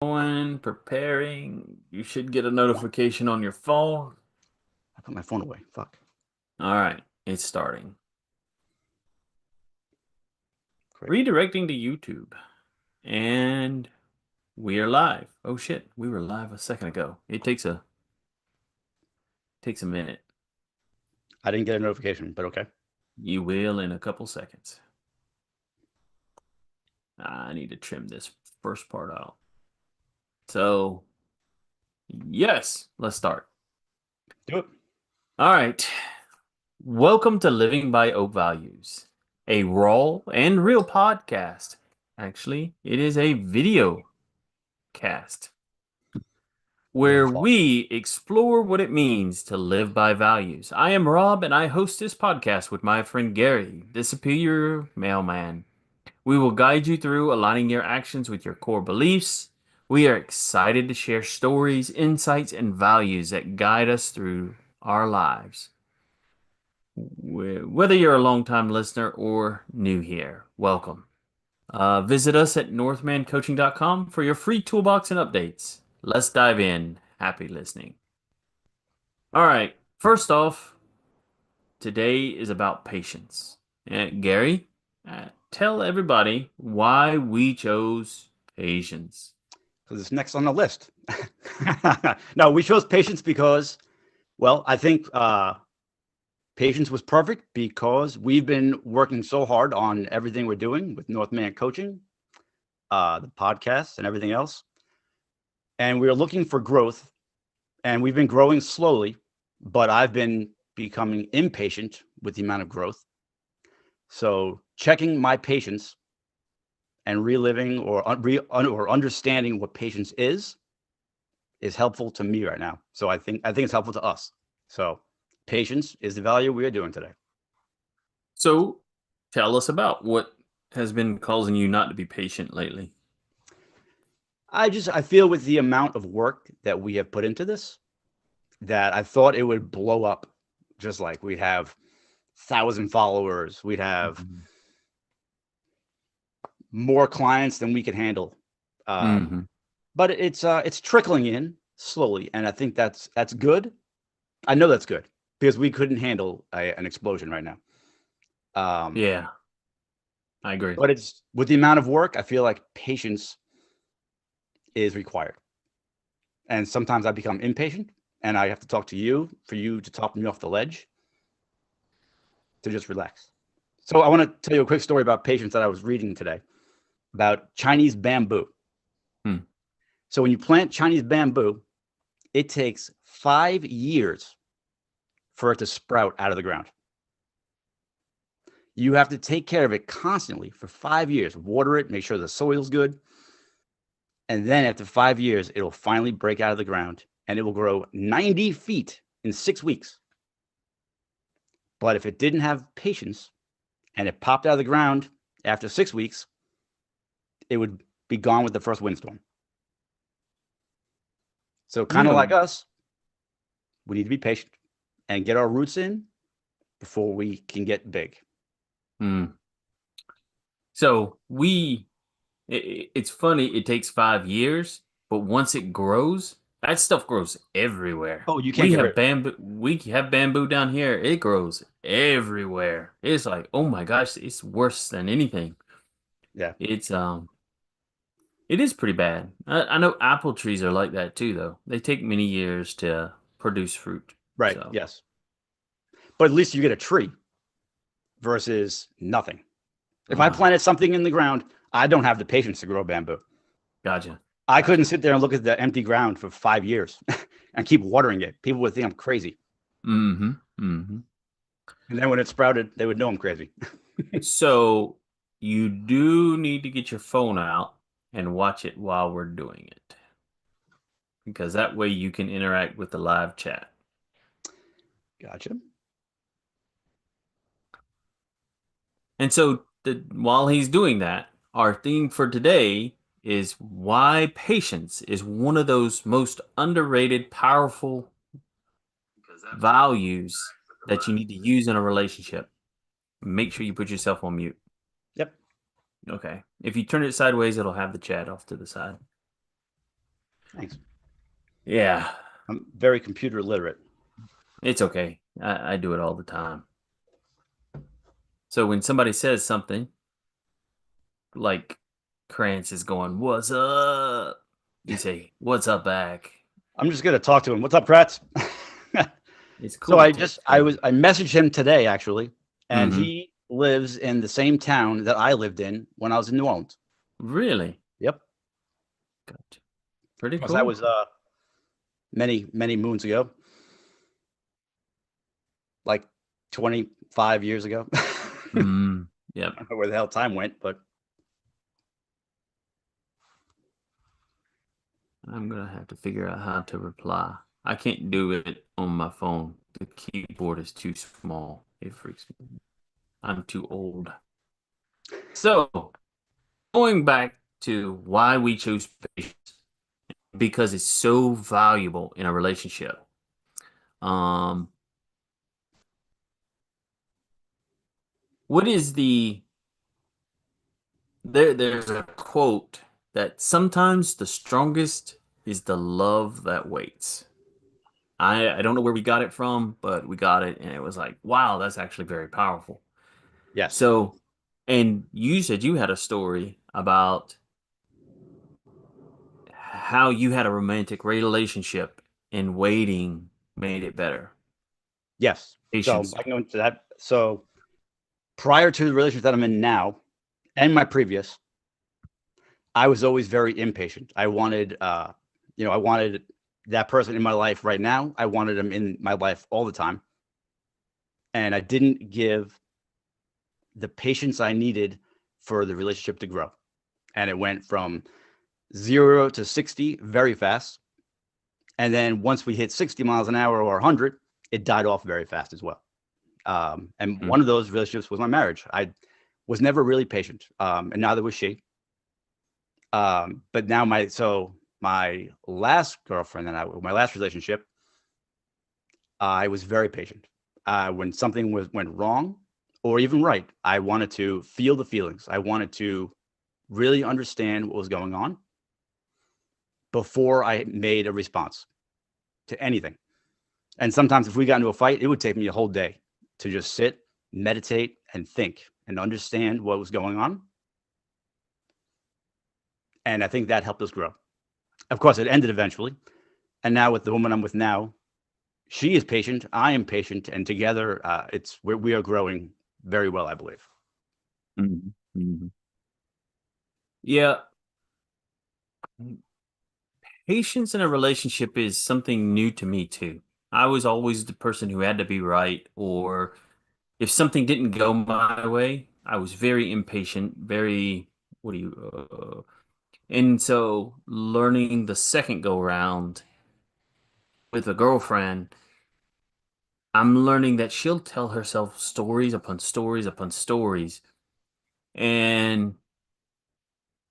Going, preparing. You should get a notification on your phone. I put my phone away. Fuck. All right, it's starting. Great. Redirecting to YouTube. And we are live. Oh shit, we were live a second ago. It takes a minute. I didn't get a notification, but okay. You will in a couple seconds. I need to trim this first part out. So, yes, let's start. Do it. All right. Welcome to Living by Oak Values, a raw and real podcast. Actually, it is a video cast where we explore what it means to live by values. I am Rob, and I host this podcast with my friend Gary, the superior mailman. We will guide you through aligning your actions with your core beliefs. We are excited to share stories, insights, and values that guide us through our lives. Whether you're a longtime listener or new here, welcome. Visit us at northmancoaching.com for your free toolbox and updates. Let's dive in. Happy listening. All right. First off, today is about patience. Gary, tell everybody why we chose patience. Because it's next on the list. No, we chose patience because, well, I think patience was perfect because we've been working so hard on everything we're doing with Northman Coaching, the podcast, and everything else. And we're looking for growth. And we've been growing slowly, but I've been becoming impatient with the amount of growth. So checking my patience and reliving or understanding what patience is helpful to me right now. So I think it's helpful to us. So patience is the value we are doing today. So tell us about what has been causing you not to be patient lately. I feel with the amount of work that we have put into this, that I thought it would blow up. Just like we'd have 1,000 followers, we'd have more clients than we could handle. But it's trickling in slowly, and I think that's good. I know that's good because we couldn't handle an explosion right now. Yeah, I agree. But it's with the amount of work, I feel like patience is required. And sometimes I become impatient and I have to talk to you for you to talk me off the ledge to just relax. So I want to tell you a quick story about patience that I was reading today about Chinese bamboo. So when you plant Chinese bamboo, it takes 5 years for it to sprout out of the ground. You have to take care of it constantly for 5 years, water it, make sure the soil's good. And then after 5 years, it'll finally break out of the ground and it will grow 90 feet in 6 weeks. But if it didn't have patience and it popped out of the ground after 6 weeks, it would be gone with the first windstorm. So kind of like us, we need to be patient and get our roots in before we can get big. So it's funny, it takes 5 years, but once it grows, that stuff grows everywhere. Oh, you can't get rid of bamboo. We have bamboo down here. It grows everywhere. It's like, oh my gosh, it's worse than anything. Yeah. It is pretty bad. I know apple trees are like that too, though. They take many years to produce fruit. Right. So. Yes. But at least you get a tree versus nothing. If I planted something in the ground, I don't have the patience to grow bamboo. Gotcha. I couldn't sit there and look at the empty ground for 5 years and keep watering it. People would think I'm crazy. And then when it sprouted, they would know I'm crazy. So you do need to get your phone out and watch it while we're doing it, because that way you can interact with the live chat. Gotcha. And so while he's doing that, our theme for today is why patience is one of those most underrated, powerful values that you need to use in a relationship. Make sure you put yourself on mute. Yep. Okay. If you turn it sideways, it'll have the chat off to the side. Thanks. Yeah, I'm very computer literate. it's okay. I do it all the time. So when somebody says something like Krantz is going, "What's up?" You say, "What's up back?" I'm just gonna talk to him. What's up, Kratz? It's So cool to text him. I messaged him today actually, and Mm-hmm. he lives in the same town that I lived in when I was in New Orleans. Really? Yep. Gotcha. Pretty Because that cool. was many moons ago, like 25 years ago. I Mm, yep. don't know where the hell time went, but I'm gonna have to figure out how to reply. I can't do it on my phone. The keyboard is too small. It freaks me. I'm too old. So, going back to why we choose patience, because it's so valuable in a relationship. Um, what is there's a quote that sometimes the strongest is the love that waits. I don't know where we got it from, but we got it and it was like, wow, that's actually very powerful. yes, So, and you said you had a story about how you had a romantic relationship and waiting made it better. yes. So Patience. I can go into that. So prior to the relationship that I'm in now and my previous, I was always very impatient. I wanted that person in my life right now. I wanted them in my life all the time. And I didn't give the patience I needed for the relationship to grow. And it went from 0 to 60 very fast. And then once we hit 60 miles an hour or 100, it died off very fast as well. And Mm, one of those relationships was my marriage. I was never really patient, and neither was she. But now my last girlfriend and my last relationship, I was very patient. When something went wrong or even right, I wanted to feel the feelings. I wanted to really understand what was going on before I made a response to anything. And sometimes if we got into a fight, it would take me a whole day to just sit, meditate, and think and understand what was going on. And I think that helped us grow. Of course, it ended eventually. And now with the woman I'm with now, she is patient. I am patient, and together, we are growing very well, I believe. mhm, mhm. Yeah, patience in a relationship is something new to me too. I was always the person who had to be right, or if something didn't go my way, I was very impatient, very, what do and so learning the second go round with a girlfriend, I'm learning that she'll tell herself stories upon stories upon stories. And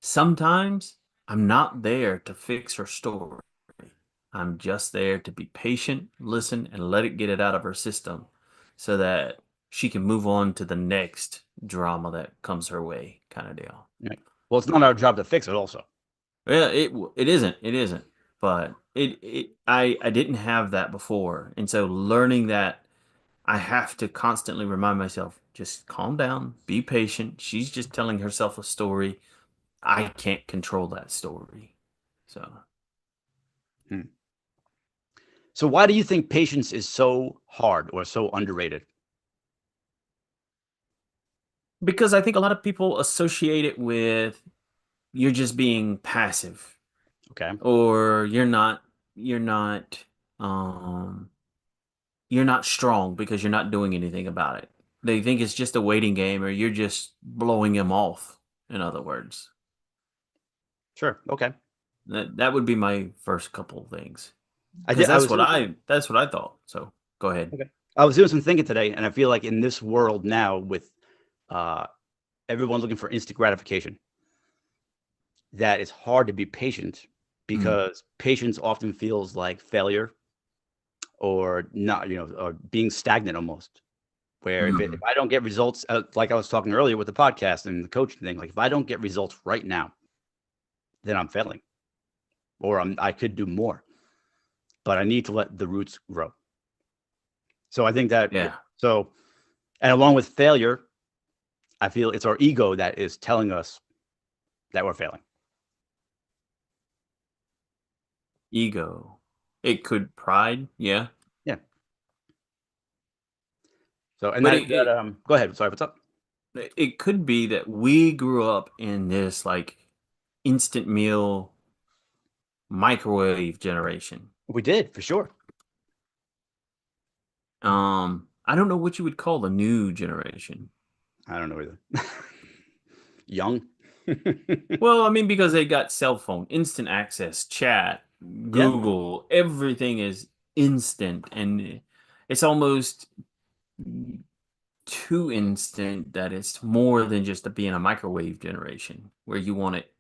sometimes I'm not there to fix her story. I'm just there to be patient, listen, and let it out of her system so that she can move on to the next drama that comes her way, kind of deal. Right. Well, it's not our job to fix it, also. Yeah, it isn't, but I didn't have that before, and so learning that I have to constantly remind myself, just calm down, be patient. She's just telling herself a story. I can't control that story. So, Hmm. So, why do you think patience is so hard or so underrated? because I think a lot of people associate it with you're just being passive Okay, or you're not um you're not strong because you're not doing anything about it. They think it's just a waiting game or you're just blowing them off, in other words. sure. Okay, That would be my first couple of things. I Because did. I was doing some. that's what I thought. So go ahead. Okay, I was doing some thinking today, and I feel like in this world now, with uh, everyone looking for instant gratification, that it's hard to be patient Mm, because patience often feels like failure or not, or being stagnant almost. Where if mm, I don't get results, like I was talking earlier with the podcast and the coaching thing, like if I don't get results right now, then I'm failing. or I could do more, but I need to let the roots grow. So I think that, Yeah. so, and along with failure, I feel it's our ego that is telling us that we're failing. Ego. It could pride. Yeah. Yeah. So, and But go ahead. Sorry, what's up? it could be that we grew up in this like instant meal microwave generation. We did for sure. I don't know what you would call the new generation. I don't know either. Young. Well, I mean, because they got cell phone, instant access, chat, Yeah. Google, everything is instant, and it's almost too instant that it's more than just to being a microwave generation where you want it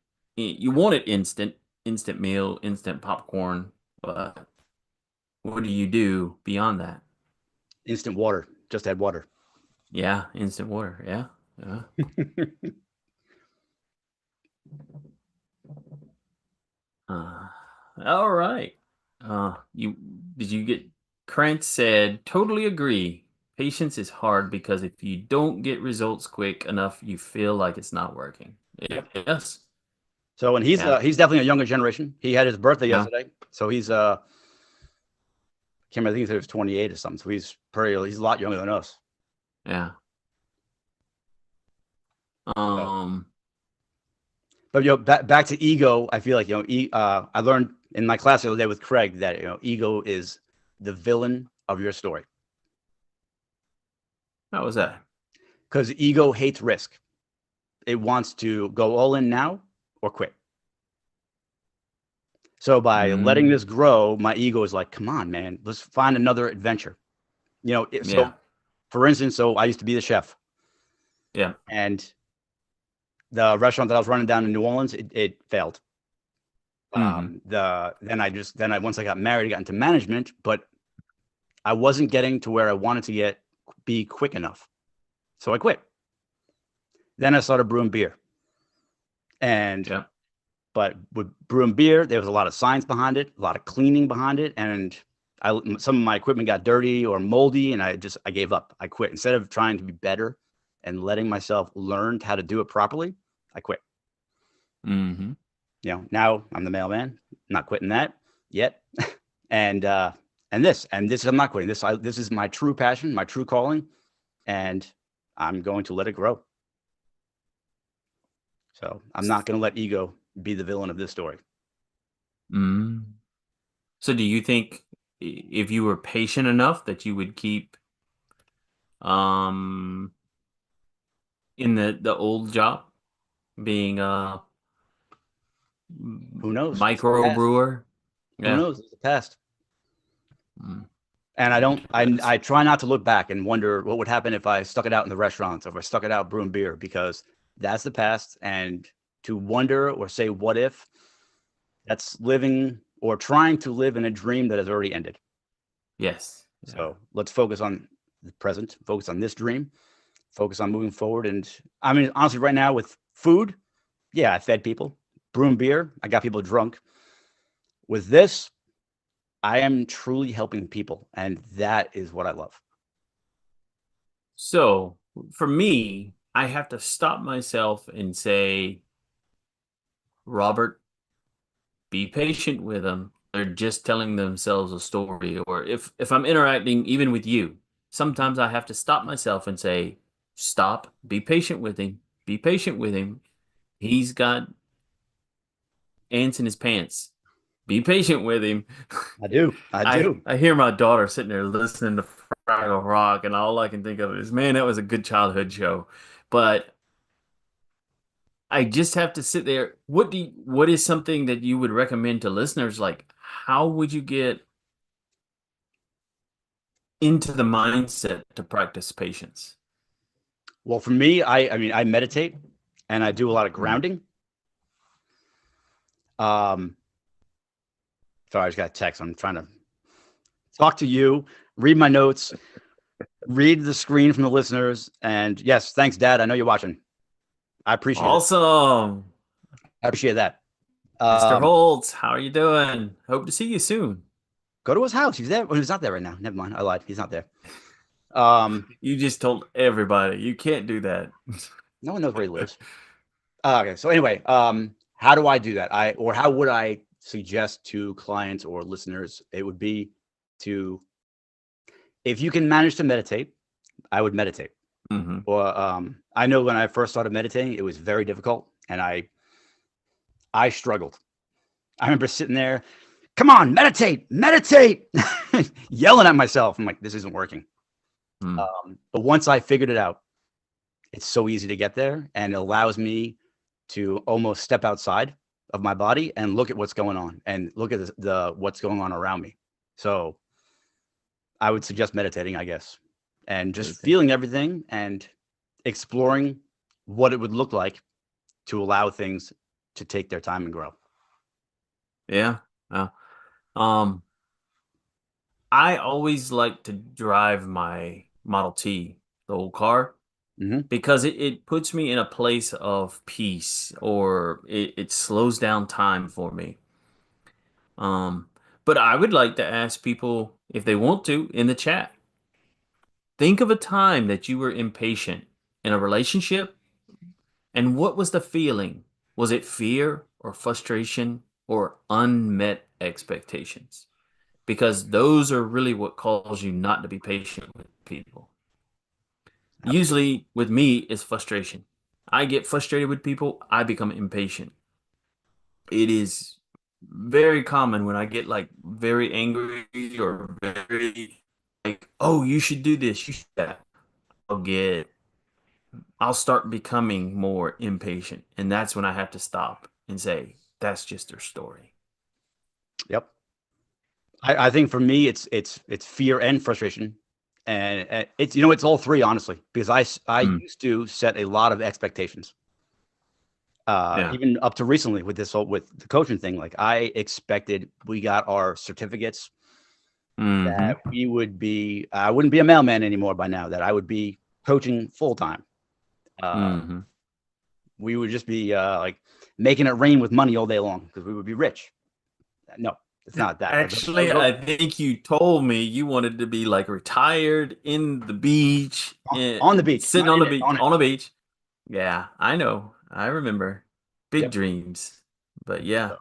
instant, instant meal, instant popcorn, but what do you do beyond that? Instant water. Just add water. Yeah, instant water. Yeah. Yeah. Uh, all right. You did you get Krantz said, totally agree. Patience is hard because if you don't get results quick enough, you feel like it's not working. Yep. Yes. So, and Yeah. he's definitely a younger generation. He had his birthday Yeah. yesterday. So he's, can't remember, I think he said he was 28 or something. So he's a lot younger than us. Yeah. So, Um, but back to ego. I feel like, I learned in my class the other day with Craig that, ego is the villain of your story, how was that? because ego hates risk. It wants to go all in now or quit. So by letting Mm, this grow, my ego is like, come on, man, let's find another adventure. yeah. So for instance, so I used to be the chef, Yeah. and the restaurant that I was running down in New Orleans, it failed. Hmm. Once I got married, I got into management, but I wasn't getting to where I wanted to be quick enough. So I quit. Then I started brewing beer. And Yeah. But with brewing beer, there was a lot of science behind it, a lot of cleaning behind it, and some of my equipment got dirty or moldy, and I gave up. I quit instead of trying to be better and letting myself learn how to do it properly. I quit. Hmm. Now I'm the mailman. Not quitting that yet, and this I'm not quitting. This is my true passion, my true calling, and I'm going to let it grow. So I'm not going to let ego be the villain of this story. Mm. So do you think if you were patient enough that you would keep um in the old job being a Who knows? It's the micro past. brewer? Who Yeah. knows? It's the past. Mm. And I Yeah, don't. I try not to look back and wonder what would happen if I stuck it out in the restaurants or if I stuck it out brewing beer, because that's the past. And to wonder or say what if, that's living or trying to live in a dream that has already ended. yes. Yeah. So let's focus on the present. Focus on this dream. Focus on moving forward. And I mean, honestly, right now with food, yeah, I fed people. Brewing beer, I got people drunk. With this, I am truly helping people, and that is what I love. So for me, I have to stop myself and say, Robert, be patient with them. They're just telling themselves a story. Or if I'm interacting even with you, sometimes I have to stop myself and say, stop, be patient with him. Be patient with him. He's got ants in his pants. Be patient with him. I do. I I do. I hear my daughter sitting there listening to Fraggle Rock, and all I can think of is, man, that was a good childhood show. But I just have to sit there. What is something that you would recommend to listeners? Like, how would you get into the mindset to practice patience? Well, for me, I mean, I meditate and I do a lot of Mm. grounding. Um, sorry, I just got a text. I'm trying to talk to you, read my notes, read the screen from the listeners. And yes, thanks, Dad. I know you're watching. I appreciate it. Awesome. I appreciate that. Mr. Um, Holtz, how are you doing? Hope to see you soon. Go to his house. He's there. Well, he's not there right now. Never mind. I lied. He's not there. Um, You just told everybody. You can't do that. no one knows where he lives. Okay. So anyway, how do I do that? Or how would I suggest to clients or listeners? It would be to, if you can manage to meditate, I would meditate. Hmm. Or I know when I first started meditating, it was very difficult, and I struggled. I remember sitting there, come on, meditate, meditate, yelling at myself. I'm like, this isn't working. Mm. But once I figured it out, it's so easy to get there, and it allows me to almost step outside of my body and look at what's going on and look at the what's going on around me. So I would suggest meditating, I guess, and just Everything. feeling everything and exploring what it would look like to allow things to take their time and grow. Yeah. Yeah. Um, I always like to drive my Model T, the old car, Hmm. because it puts me in a place of peace or it slows down time for me. Um, but I would like to ask people if they want to in the chat. Think of a time that you were impatient in a relationship, and what was the feeling? Was it fear or frustration or unmet expectations? Because those are really what cause you not to be patient with people. Absolutely. Usually with me, it's frustration. I get frustrated with people, I become impatient. It is very common when I get like very angry or very like, oh, you should do this, you should do that. I'll get I'll start becoming more impatient. And that's when I have to stop and say, that's just their story. Yep. I think for me, it's fear and frustration, and it's it's all three, honestly, because I Mm, used to set a lot of expectations. yeah. Even up to recently with this whole with the coaching thing, like I expected we got our certificates that Hmm. we would be I wouldn't be a mailman anymore by now, that I would be coaching full time. Hmm. We would just be like making it rain with money all day long because we would be rich. No, it's not that. Actually, I think you told me you wanted to be like retired in the beach, On the beach, sitting not on in the it, beach, on it. on the beach. Yeah, I know. I remember. Big Yep. dreams. But yeah. So,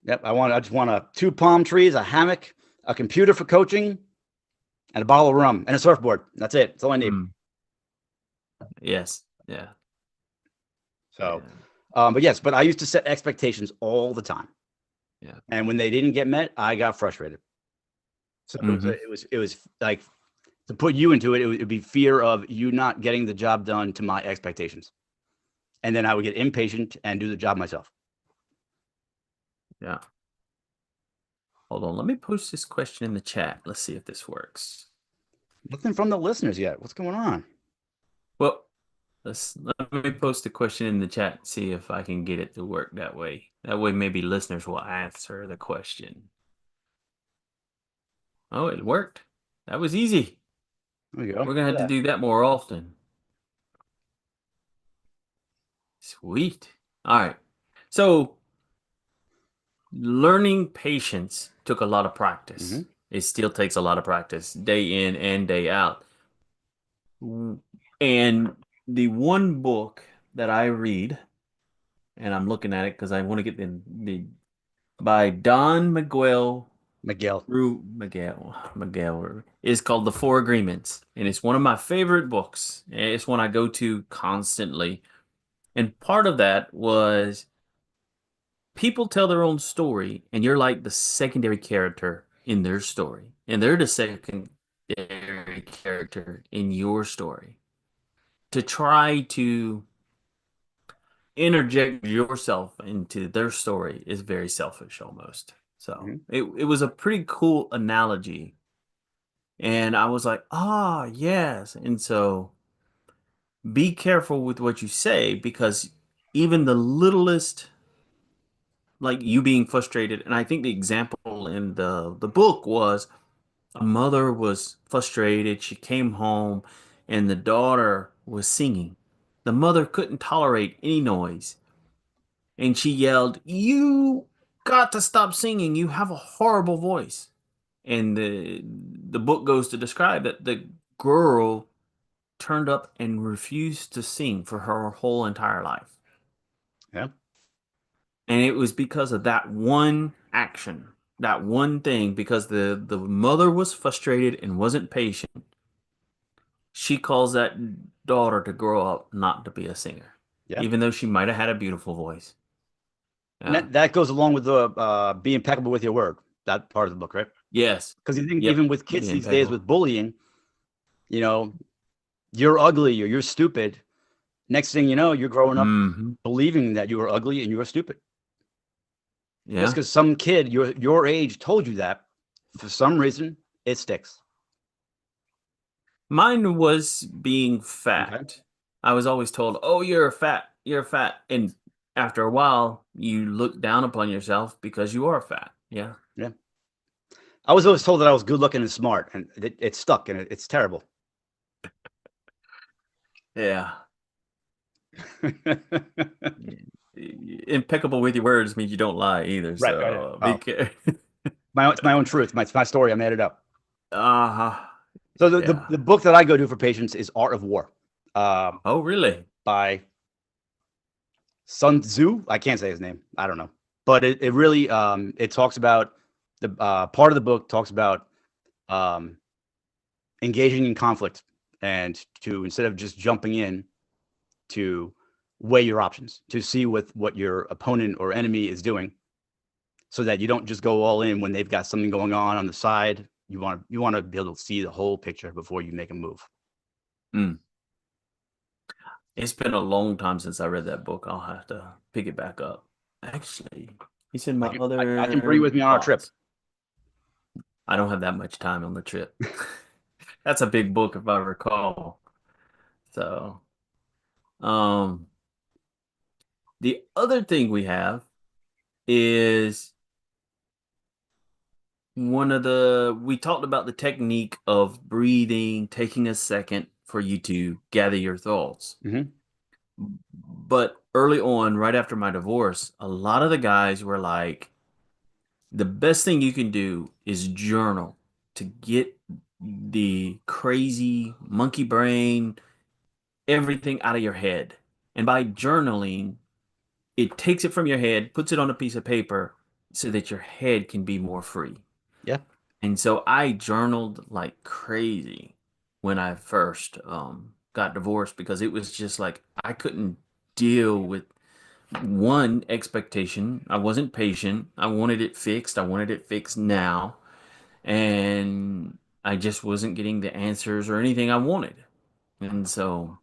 yep. I just want two palm trees, a hammock, a computer for coaching, and a bottle of rum and a surfboard. That's it. That's all I need. Mm, yes. Yeah. So, Yeah. but yes, but I used to set expectations all the time, Yeah. and when they didn't get met, I got frustrated. So Hmm. it was like, to put you into it, it would be fear of you not getting the job done to my expectations, and then I would get impatient and do the job myself. Yeah. Hold on. Let me post this question in the chat. Let's see if this works. Nothing from the listeners yet. What's going on? Well, let me post a question in the chat, see if I can get it to work that way. That way maybe listeners will answer the question. Oh, it worked. That was easy. There we go. We're gonna have Look to at do that more often. Sweet. All right. So learning patience took a lot of that. practice. It still takes a lot of practice, day in and day out. And the one book that I read, and I'm looking at it because I want to get the by Don Miguel Miguel. Ru Miguel is called The Four Agreements, and it's one of my favorite books. It's one I go to constantly. And part of that was people tell their own story, and you're like the secondary character in their story, and they're the secondary character in your story. To try to interject yourself into their story is very selfish almost. So Hmm. it was a pretty cool analogy. And I was like, ah, yes. And so be careful with what you say because even the littlest, like you being frustrated, and I think the example in the book was a mother was frustrated. She came home and the daughter was singing. The mother couldn't tolerate any noise. and she yelled, "You got to stop singing. You have a horrible voice." And the book goes to describe that the girl turned up and refused to sing for her whole entire life. Yeah. And it was because of that one action, that one thing, because the mother was frustrated and wasn't patient. She calls that daughter to grow up not to be a singer, Yeah. even though she might have had a beautiful voice. And Yeah. that goes along with the be impeccable with your word. That part of the book, right? Yes. Because you think Yep. even with kids Be these days impeccable. with bullying, you know, you're ugly or you're stupid. Next thing you know, you're growing up Hmm. believing that you were ugly and you were stupid. Just Yeah. because some kid your age told you that, for some reason, it sticks. Mine was being Okay. fat. I was always told, "Oh, you're fat. You're fat." And after a while, you look down upon yourself because you are fat. Yeah. Yeah. I was always told that I was good looking and smart, and it stuck, and it's terrible. Yeah. Impeccable with your words means you don't lie either. Right, right. So be Oh, careful. it's my own truth. It's my story. I made it up. Uh-huh. So Yeah. the book that I go to for patients is Art of War, um, Oh, really? by Sun Tzu. I can't say his name. I don't know, but it really it talks about the part of the book talks about um, engaging in conflict and to instead of just jumping in to weigh your options to see what your opponent or enemy is doing so that you don't just go all in when they've got something going on the side. You want to be able to see the whole picture before you make a move. Mm. It's been a long time since I read that book. I'll have to pick it back up. Actually, it's in my I can bring you other with me on our trip. box. I don't have that much time on the trip. That's a big book if I recall. So, um, the other thing we have is we talked about the technique of breathing, taking a second for you to gather your thoughts. Hmm. But early on, right after my divorce, a lot of the guys were like, the best thing you can do is journal to get the crazy monkey brain, everything out of your head. And by journaling, it takes it from your head, puts it on a piece of paper so that your head can be more free. Yeah. And so I journaled like crazy when I first got divorced because it was just like I couldn't deal with one expectation. I wasn't patient. I wanted it fixed. I wanted it fixed now. And I just wasn't getting the answers or anything I wanted. And so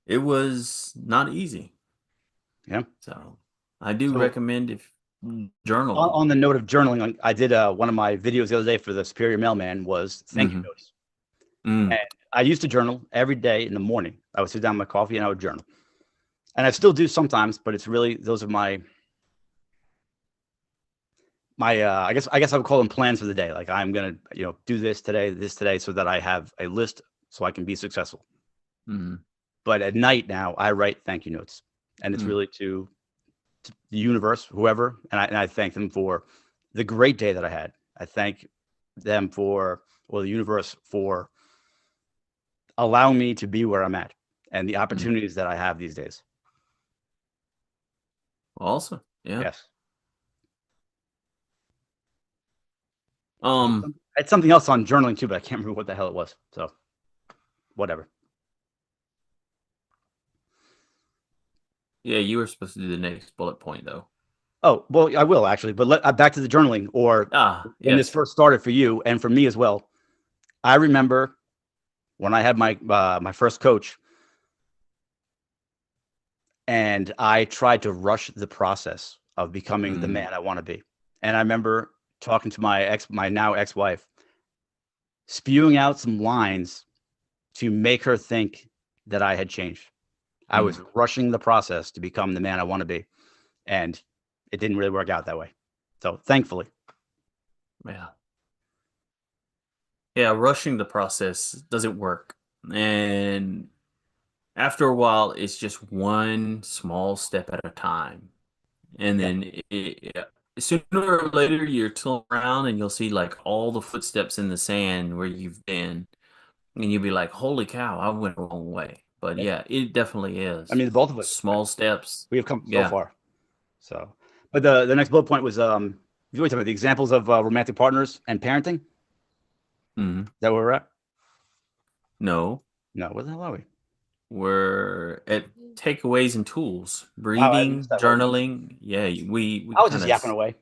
it was not easy. Yeah. So I do So recommend if journaling. on the note of journaling, I did one of my videos the other day for the Superior Mailman was thank you Hmm. notes. Mm. And I used to journal every day in the morning. I would sit down with my coffee and I would journal. And I still do sometimes, but it's really those are my I guess I would call them plans for the day. Like I'm gonna do this today, so that I have a list so I can be successful. Mm. But at night now I write thank you notes, and it's Mm. really to the universe, whoever, and I thank them for the great day that I had. I thank them for or the universe for allowing me to be where I'm at and the Mm. opportunities that I have these days. Awesome. Yeah. Yes. Um, I had something else on journaling too, but I can't remember what the hell it was. So whatever. yeah, you were supposed to do the next bullet point though. Oh, well, I will actually, but back to the journaling or Ah, when this yes. first started for you and for me as well. I remember when I had my first coach and I tried to rush the process of becoming the Mm. man I want to be. And I remember talking to my now ex-wife, spewing out some lines to make her think that I had changed. I Mm. was rushing the process to become the man I want to be, and it didn't really work out that way. So thankfully, Yeah. Yeah, rushing the process doesn't work. And after a while, it's just one small step at a time. And Yeah. then sooner or later, you're tilting around and you'll see like all the footsteps in the sand where you've been. And you'll be like, holy cow, I went the wrong way. But Yeah. yeah, it definitely I is. mean, both of us, Small steps. we have come so Yeah. far. So, but the next bullet point was you always talk about the examples of romantic partners and parenting. Is Hmm. that where we're at? No, No, where the hell are we? we're at takeaways and tools, Wow, I missed breathing, that whole thing. journaling. Yeah, we I was kind just of, yapping away.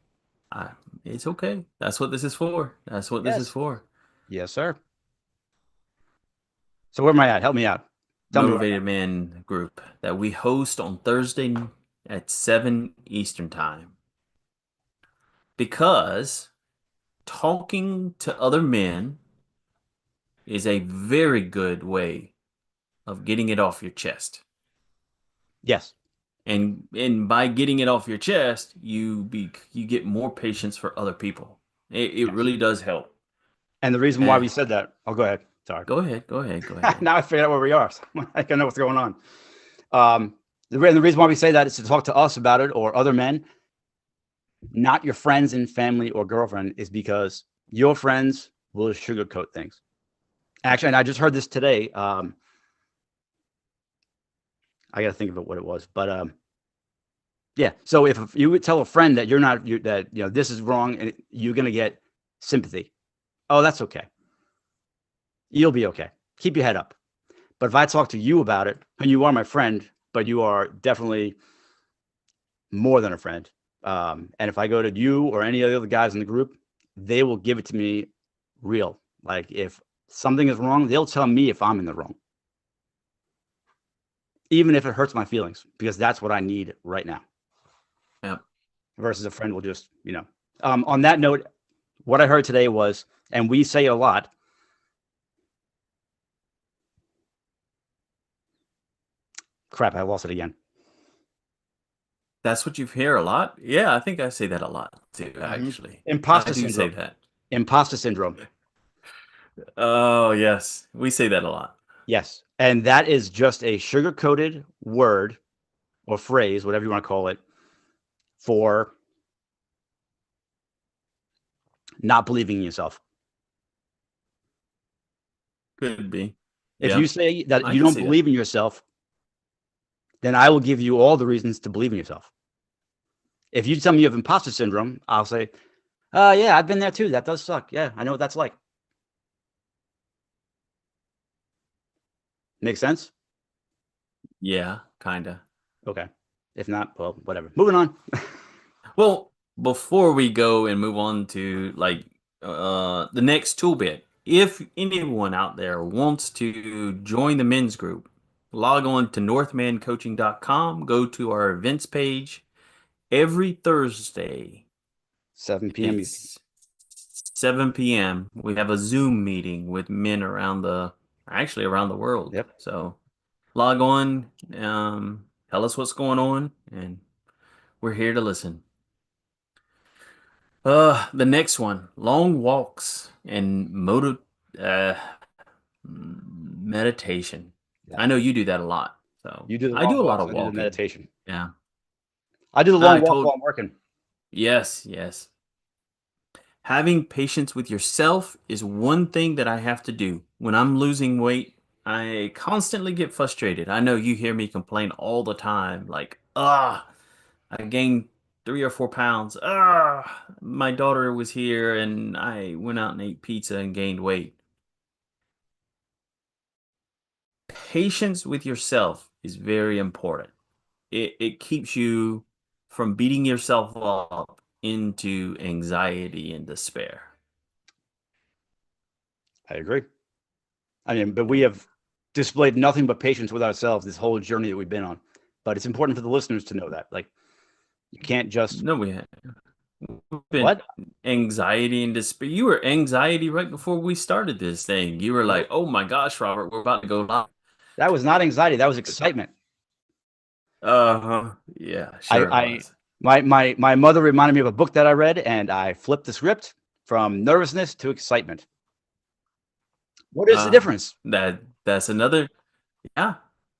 it's okay. That's what this is for. That's what this is Yes. for. Yes, sir. So where am I at? Help me out. Tell me where I'm Motivated Man group that we host on Thursday at 7 Eastern Time. Because talking to other men is a very good way of getting it off your chest. Yes. And by getting it off your chest, you get more patience for other people. It Yes. really does help. And the reason why Eh, we said that, oh, go ahead. Sorry. go ahead, go ahead, go ahead. Now I figured out where we are. So I can know what's going on. The reason why we say that is to talk to us about it or other men, not your friends and family or girlfriend, is because your friends will sugarcoat things. Actually, and I just heard this today. I got to think of what it was, but yeah. So if you would tell a friend that that this is wrong, and you're gonna get sympathy. Oh, that's okay. You'll be okay. Keep your head up. But if I talk to you about it, and you are my friend, but you are definitely more than a friend, and if I go to you or any of the other guys in the group, they will give it to me real. Like if something is wrong, they'll tell me if I'm in the wrong, even if it hurts my feelings, because that's what I need right now. Yep. Versus a friend will just, On that note, what I heard today was, and we say it a lot. Crap, I lost it again. That's what you hear a lot. Yeah, I think I say that a lot too, actually. I Imposter do say syndrome. that. Imposter syndrome. Oh, yes. We say that a lot. Yes. And that is just a sugar coated word or phrase, whatever you want to call it, for not believing in yourself. Could be. If you Yeah, say that I you can don't see that. believe in yourself, then I will give you all the reasons to believe in yourself. If you tell me you have imposter syndrome, I'll say, yeah, I've been there too. That does suck. Yeah, I know what that's like. Make sense? Yeah, kind of. Okay. If not, well, whatever. Moving on. Well, before we go and move on to like the next tool bit, if anyone out there wants to join the men's group, log on to northmancoaching.com, go to our events page. Every Thursday, 7 p.m. Eastern. it's 7 p.m. We have a Zoom meeting with men actually around the world. Yep. So log on, tell us what's going on, and we're here to listen. The next one, long walks and uh, meditation. Yeah. I know you do that a lot. So You do the I long do a lot walks. of I do the walking. meditation. Yeah. I do the long I walk told, while I'm working. yes, yes. Having patience with yourself is one thing that I have to do. When I'm losing weight, I constantly get frustrated. I know you hear me complain all the time, like, I gained 3 or 4 pounds. My daughter was here and I went out and ate pizza and gained weight. Patience with yourself is very important. It keeps you from beating yourself up into anxiety and despair. I agree. I mean, but we Yeah. have displayed nothing but patience with ourselves this whole journey that we've been on. But it's important for the listeners to know that. Like, you can't just, No, we've been what? anxiety and despair. You were anxiety right before we started this thing. You were like, Nope. "Oh my gosh, Robert, we're about to go live." That was not anxiety. That was excitement. Uh-huh. Yeah, I, sure it I, was. my mother reminded me of a book that I read, and I flipped the script from nervousness to excitement. What is the Uh, difference? that's another, yeah.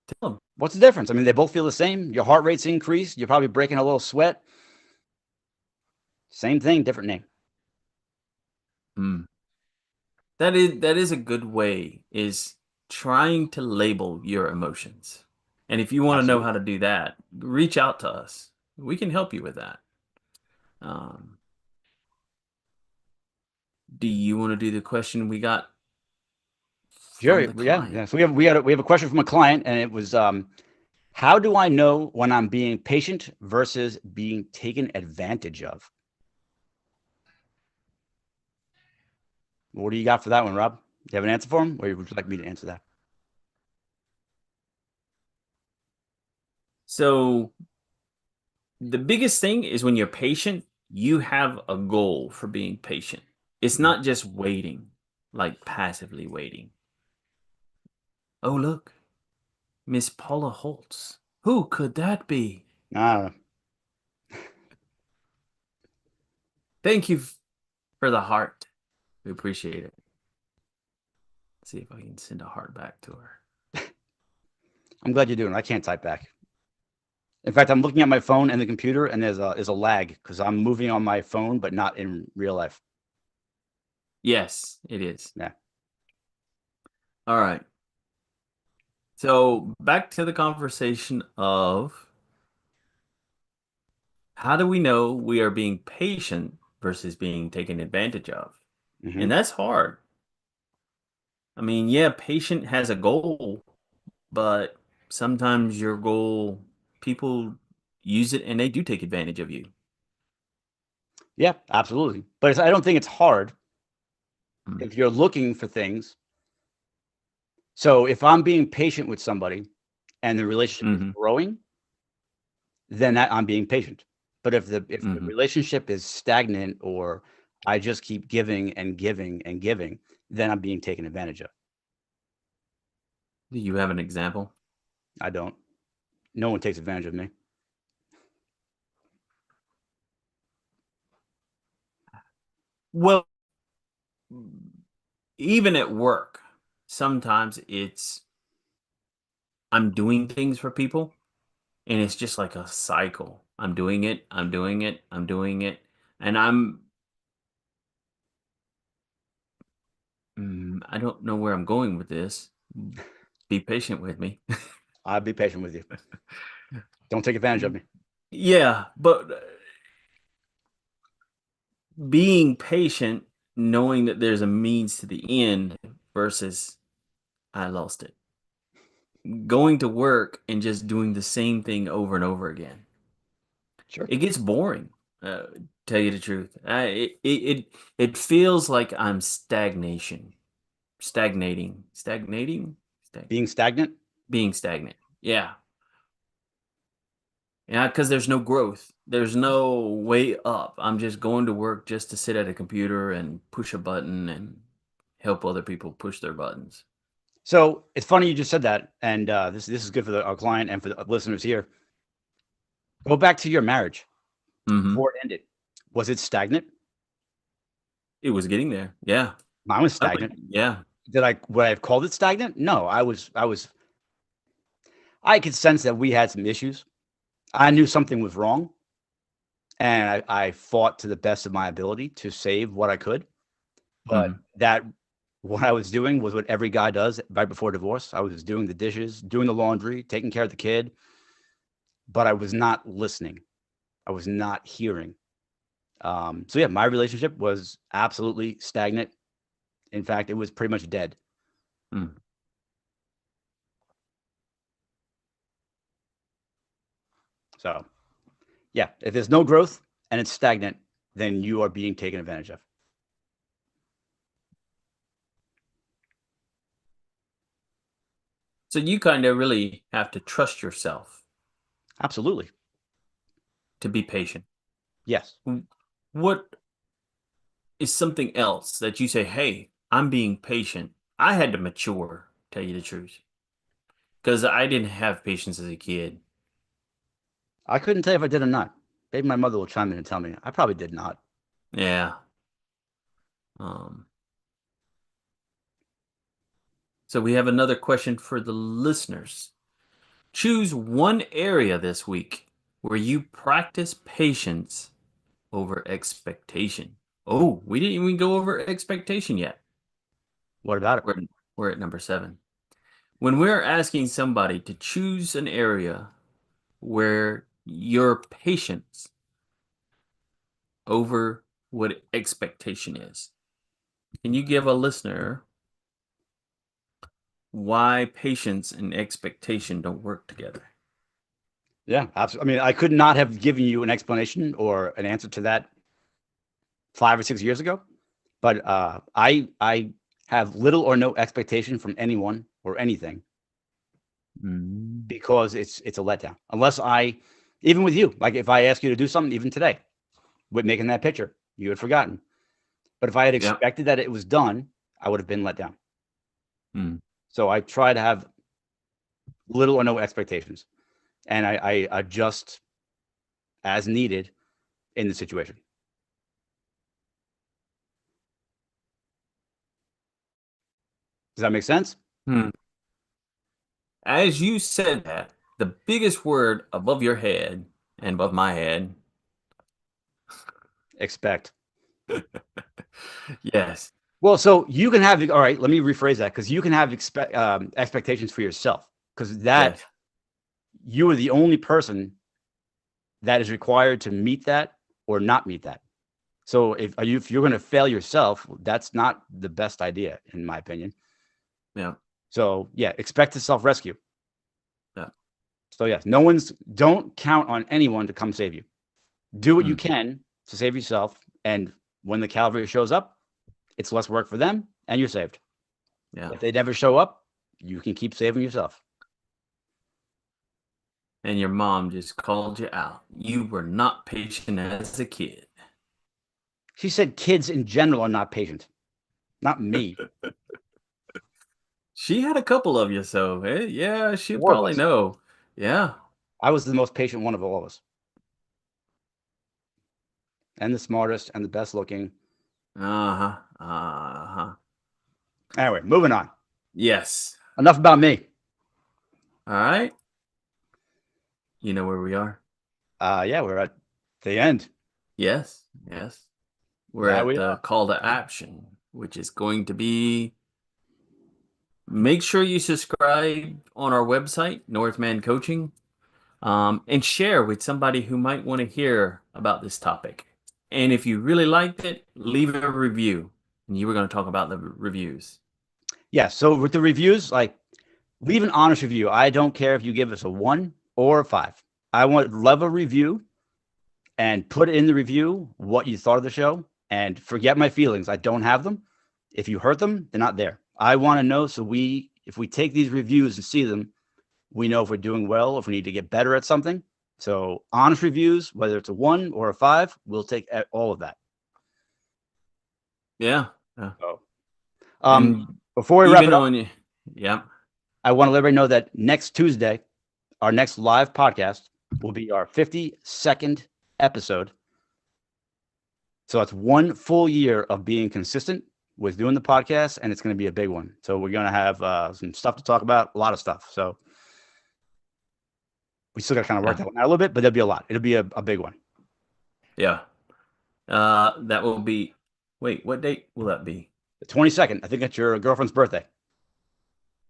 Tell them. What's the difference? I mean, they both feel the same. Your heart rate's increased. You're probably breaking a little sweat. Same thing, different name. Mm. That is a good way, is trying to label your emotions. And if you want to know how Absolutely. to do that, reach out to us. We can help you with that. Um, do you want to do the question we got from Sure. the Yeah. client? Yeah. So we have a question from a client, and it was, how do I know when I'm being patient versus being taken advantage of? What do you got for that one, Rob? Do you have an answer for him, or would you like me to answer that? So the biggest thing is when you're patient, you have a goal for being patient. It's Mhm. not just waiting, like passively waiting. Oh, look, Miss Paula Holtz. Who could that be? Uh, Thank you for the heart. We appreciate it. Let's see if I can send a heart back to her. I'm glad you're doing it. I can't type back. In fact, I'm looking at my phone and the computer, and there's a lag because I'm moving on my phone, but not in real life. Yes, it is. Yeah. All right. So back to the conversation of how do we know we are being patient versus being taken advantage of? Hmm. And that's hard. I mean, yeah, patient has a goal, but sometimes your goal, people use it and they do take advantage of you. Yeah, absolutely. But I don't think it's hard Mm. if you're looking for things. So if I'm being patient with somebody and the relationship is Hmm. growing, then I'm being patient. But if the Hmm. relationship is stagnant, or I just keep giving and giving and giving, then I'm being taken advantage of. Do you have an example? I don't. No one takes advantage of me. Well, even at work, sometimes I'm doing things for people and it's just like a cycle. I'm doing it, I'm doing it, I'm doing it, and I don't know where I'm going with this. Be patient with me. I'll be patient with you. Don't take advantage of me. Yeah, but being patient, knowing that there's a means to the end versus I lost it. Going to work and just doing the same thing over and over again. Sure. It gets boring. Tell you the truth, it feels like I'm stagnating, Being stagnant. being stagnant. Yeah, yeah, because there's no growth. There's no way up. I'm just going to work just to sit at a computer and push a button and help other people push their buttons. So it's funny you just said that, and this is good for our client and for the listeners here. Go back to your marriage Hmm. before it ended. Was it stagnant? It was getting there. Yeah, Mine was I would. stagnant. Yeah. Would I have called it stagnant? No, I could sense that we had some issues. I knew something was wrong, and I fought to the best of my ability to save what I could. But Hmm. that what I was doing was what every guy does right before divorce. I was doing the dishes, doing the laundry, taking care of the kid, but I was not listening. I was not hearing. So yeah, my relationship was absolutely stagnant. In fact, it was pretty much dead. Mm. So yeah, if there's no growth and it's stagnant, then you are being taken advantage of. So you kind of really have to trust yourself Absolutely. to be patient. Yes. What is something else that you say, hey, I'm being patient? I had to mature, tell you the truth, because I didn't have patience as a kid. I couldn't tell you if I did or not. Maybe my mother will chime in and tell me. I probably did not. Yeah. Um, so we have another question for the listeners. Choose one area this week where you practice patience over expectation. Oh, we didn't even go over expectation yet. What about it? We're, we're at number 7. When we're asking somebody to choose an area where your patience over what expectation is, can you give a listener why patience and expectation don't work together? Yeah, absolutely. I mean, I could not have given you an explanation or an answer to that 5 or 6 years ago, but I have little or no expectation from anyone or anything Mm. because it's a letdown. Unless even with you, like if I ask you to do something, even today, with making that picture, you had forgotten. But if I had Yep. expected that it was done, I would have been let down. Mm. So I try to have little or no expectations, and I adjust as needed in the situation. Does that make sense? Hmm. As you said that, the biggest word above your head and above my head, Expect. yes, Well, so you can have, all right, let me rephrase that because you can have expectations for yourself because that yes, you are the only person that is required to meet that or not meet that. So if you're going to fail yourself, that's not the best idea, in my opinion. yeah, So yeah, expect to self rescue. yeah. So yes, don't count on anyone to come save you. Do what you Mm. can to save yourself. And when the cavalry shows up, it's less work for them and you're saved. Yeah. If they never show up, you can keep saving yourself. And your mom just called you out. You were not patient as a kid. She said kids in general are not patient, not me. She had a couple of you, so yeah, she'll Four of probably us. know. Yeah. I was the most patient one of all of us, and the smartest and the best looking. Uh-huh. Uh-huh. Anyway, moving on. Yes. Enough about me. All right. You know where we are? Yeah, we're at the end. Yes. Yes. We're That at we the are. call to action, which is going to be make sure you subscribe on our website, Northman Coaching, and share with somebody who might want to hear about this topic. And if you really liked it, leave a review. And you were going to talk about the reviews. Yeah. So with the reviews, like leave an honest review. I don't care if you give us a 1 or a 5. I want love a review and put in the review what you thought of the show and forget my feelings. I don't have them. If you hurt them, they're not there. I want to know so if we take these reviews and see them, we know if we're doing well, if we need to get better at something. So honest reviews, whether it's a 1 or a 5, we'll take all of that. Yeah. Yeah. So, And before we wrap even it up, on, yeah. I want to let everybody know that next Tuesday, our next live podcast will be our 52nd episode. So that's 1 full year of being consistent with doing the podcast, and it's going to be a big one. So we're going to have some stuff to talk about, a lot of stuff. So we still got to kind of work Yeah. that one out a little bit, but there'll be a lot. It'll be a big one. Yeah. That will be, wait, what date will that be? The 22nd, I think that's your girlfriend's birthday.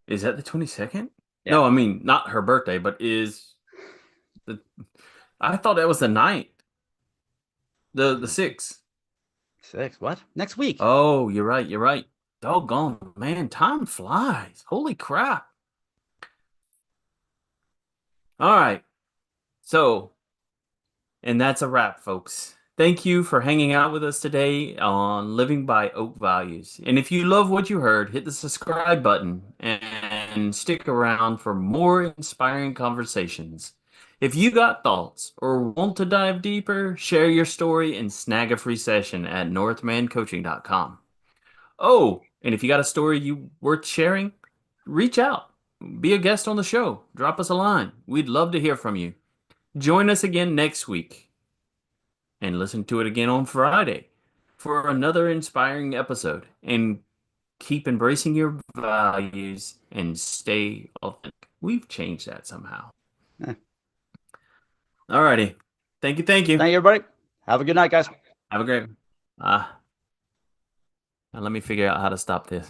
Is that the 22nd? Yeah. No, I mean, not her birthday, but the, I thought that was the ninth, the 6th. 6. What? Next week. Oh, you're right. You're right. Doggone, man, time flies. Holy crap. All right. So, and that's a wrap, folks. Thank you for hanging out with us today on Living by Oak Values. And if you love what you heard, hit the subscribe button and stick around for more inspiring conversations. If you got thoughts or want to dive deeper, share your story and snag a free session at northmancoaching.com. Oh, and if you got a story you worth sharing, reach out. Be a guest on the show. Drop us a line. We'd love to hear from you. Join us again next week and listen to it again on Friday for another inspiring episode. And keep embracing your values and stay authentic. We've changed that somehow. Eh. Alrighty. Thank you. Thank you. Thank you, everybody. Have a good night, guys. Have a great. Ah, now let me figure out how to stop this.